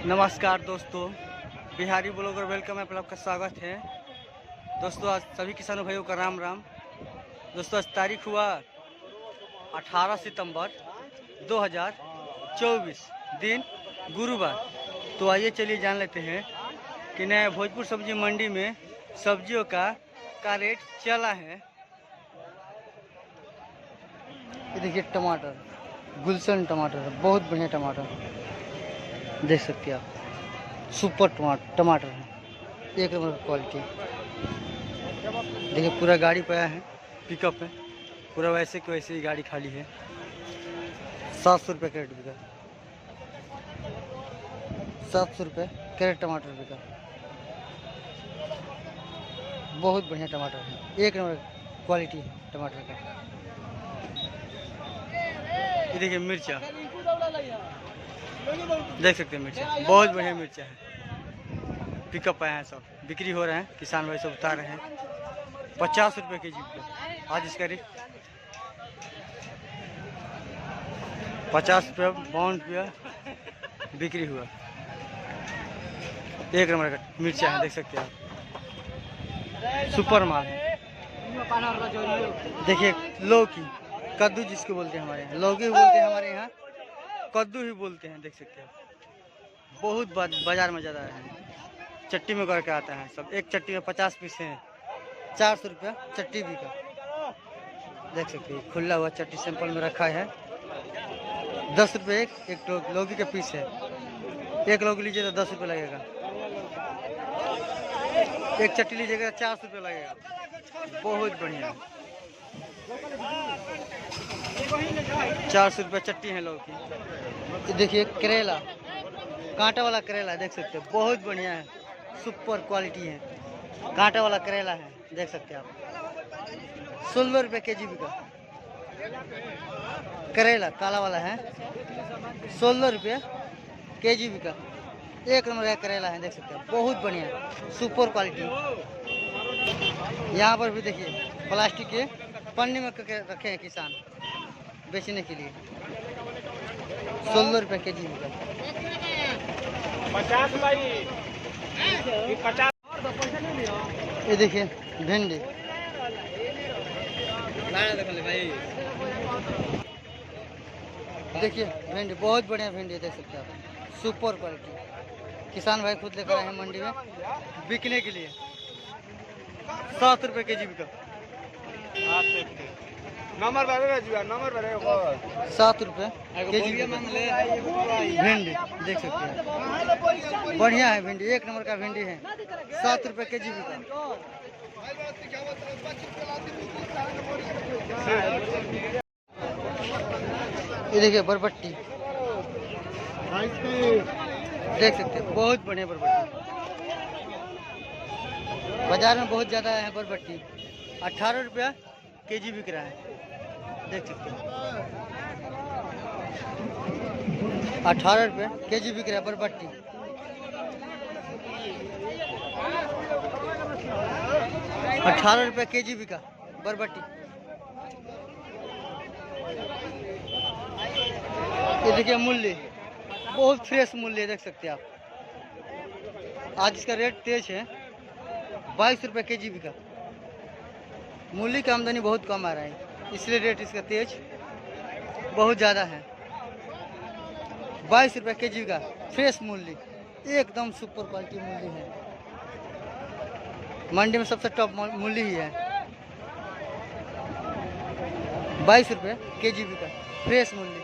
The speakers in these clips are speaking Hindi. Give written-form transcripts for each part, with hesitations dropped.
नमस्कार दोस्तों, बिहारी ब्लॉगर वेलकम है, आपका स्वागत है। दोस्तों आज सभी किसानों भाइयों का राम राम। दोस्तों आज तारीख हुआ 18 सितंबर 2024, दिन गुरुवार। तो आइए चलिए जान लेते हैं कि नया भोजपुर सब्जी मंडी में सब्जियों का रेट चला है। ये देखिए टमाटर, गुलशन टमाटर, बहुत बढ़िया टमाटर देख सकते हैं आप। सुपर टमाटर है, एक नंबर क्वालिटी। देखिए पूरा गाड़ी पे आया है, पिकअप है पूरा, वैसे की वैसे ही गाड़ी खाली है। 700 रुपये कैरेट बिका, 700 रुपये कैरेट टमाटर बिका। बहुत बढ़िया टमाटर है, एक नंबर क्वालिटी टमाटर का। ये देखिए मिर्चा, देख सकते हैं मिर्चा, बहुत बढ़िया मिर्चा है। पिकअप आए हैं, सब बिक्री हो रहे हैं, किसान भाई सब उतार रहे हैं। 50 रुपये के जी पे आज इसका रेट 50 रुपये, 52 रुपया बिक्री हुआ। एक नंबर का मिर्चा है, देख सकते हैं आप, सुपर माल है। देखिए लौकी, कद्दू जिसको बोलते हैं हमारे यहाँ, लौकी भी बोलते हैं हमारे यहाँ, कद्दू ही बोलते हैं। देख सकते हैं बहुत बाजार में ज़्यादा है, चट्टी में करके आता है सब। एक चट्टी में 50 पीस है, 400 रुपया चट्टी भी का। देख सकते हैं खुला हुआ चट्टी सैंपल में रखा है, 10 रुपये एक लौकी के पीस है। एक लौकी लीजिए तो 10 रुपये लगेगा, एक चट्टी लीजिएगा 400 रुपये लगेगा। बहुत बढ़िया, 400 रुपये चट्टी है लौकी। देखिए करेला, कांटा वाला करेला देख सकते हैं, बहुत बढ़िया है, सुपर क्वालिटी है। कांटा वाला करेला है, देख सकते हैं आप। 16 रुपये के जी बिका करेला, काला वाला है, 16 रुपये के जी बिका। एक नंबर का करेला है, देख सकते हैं, बहुत बढ़िया सुपर क्वालिटी। यहाँ पर भी देखिए प्लास्टिक के पन्नी में रखे हैं किसान बेचने के लिए। 16 रुपये के जी बिका। 50। ये देखिए भिंडी, देखिए भिंडी, बहुत बढ़िया भिंडी देख सकते हैं आप, सुपर क्वालिटी। किसान भाई खुद लेकर आए हैं मंडी में बिकने के लिए। 7 रुपये के जी बिका। नंबर नंबर 7 रुपये के जी भिंडी देख सकते हैं, बढ़िया है भिंडी, एक नंबर का भिंडी है। 7 रुपये के जी बिका। ये देखिए बरबट्टी, देख सकते हैं, बहुत बढ़िया बरबट्टी। बाजार में बहुत ज़्यादा है बरबट्टी, 18 रुपया के जी बिक रहा है, देख सकते हैं। 18 रुपये के जी बिक रहा है बरबट्टी। 18 रुपये के जी बिका बरबट्टी। ये देखिए मूली, बहुत फ्रेश मूली है, देख सकते हैं आप। आज इसका रेट तेज है, 22 रुपये के जी बिका। मूली की आमदनी बहुत कम आ रहा है, इसलिए रेट इसका तेज बहुत ज़्यादा है। 22 रुपये के जी का फ्रेश मूली, एकदम सुपर क्वालिटी मूली है। मंडी में सबसे टॉप मूली ही है। 22 रुपये के जी का फ्रेश मूली।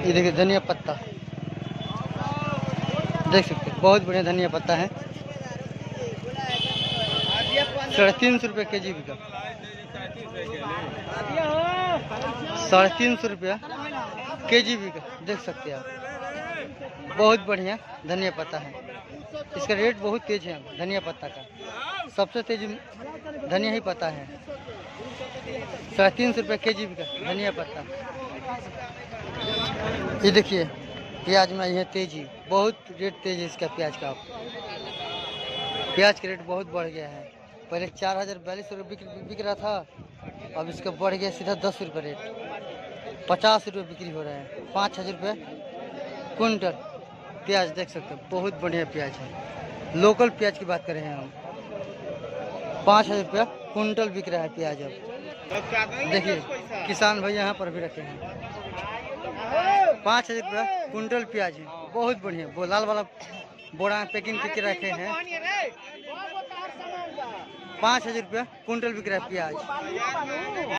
ये देखिए धनिया पत्ता, देख सकते हैं, बहुत बढ़िया धनिया पत्ता है। 350 रुपये के जी बिका। 350 रुपया के जी बिका, देख सकते हैं आप, बहुत बढ़िया धनिया पत्ता है। इसका रेट बहुत तेज है धनिया पत्ता का, सबसे तेज धनिया ही पत्ता है। 350 रुपये के जी बिका धनिया पत्ता। ये देखिए प्याज में यह तेजी, बहुत रेट तेज है इसका प्याज का। प्याज का रेट बहुत बढ़ गया है, पहले 4042 रुपये बिक रहा था, अब इसका बढ़ गया सीधा 10 रुपये रेट। 50 रुपये बिक्री हो रहा है। 5,000 रुपये कुंटल प्याज देख सकते हैं, बहुत बढ़िया प्याज है। लोकल प्याज की बात कर रहे हैं हम। 5,000 रुपये कुंटल बिक रहा है प्याज। अब देखिए किसान भाई यहाँ पर भी रखे हैं। 5,000 रुपये कुंटल प्याज है, बहुत बढ़िया। वो लाल वाला बोरा में पैकिंग करके रखे हैं। 5,000 रुपये कुंटल बिक रहा है प्याज।